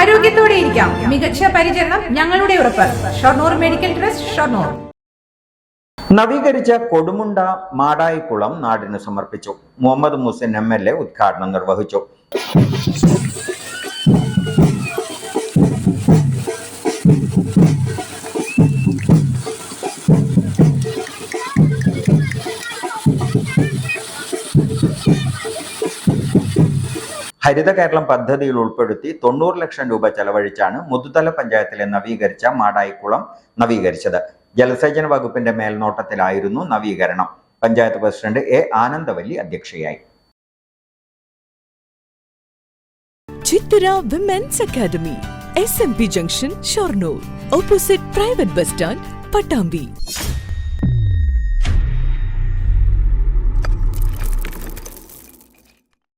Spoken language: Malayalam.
ആരോഗ്യത്തോടെ ഇരിക്കാം. മികച്ച പരിചരണം ഞങ്ങളുടെ ഉറപ്പ്. Shoranur medical trust, Shoranur. നവീകരിച്ച കൊടുമുണ്ട മാടായിക്കുളം നാടിന് സമർപ്പിച്ചു. മുഹമ്മദ് മുഹസിൻ MLA ഉദ്ഘാടനം നിർവഹിച്ചു. ഹരിത കേരളം പദ്ധതിയിൽ ഉൾപ്പെടുത്തി 90 ലക്ഷം രൂപ ചെലവഴിച്ചാണ് മുതുതല പഞ്ചായത്തിലെ നവീകരിച്ച മാടായിക്കുളം നവീകരിച്ചത്. ജലസേചന വകുപ്പിന്റെ മേൽനോട്ടത്തിലായിരുന്നു നവീകരണം. Panchayat president A. ആനന്ദവല്ലി അധ്യക്ഷയായി. Chithara women's academy, SMP junction, Shoranur, opposite private bus stand, Pattambi.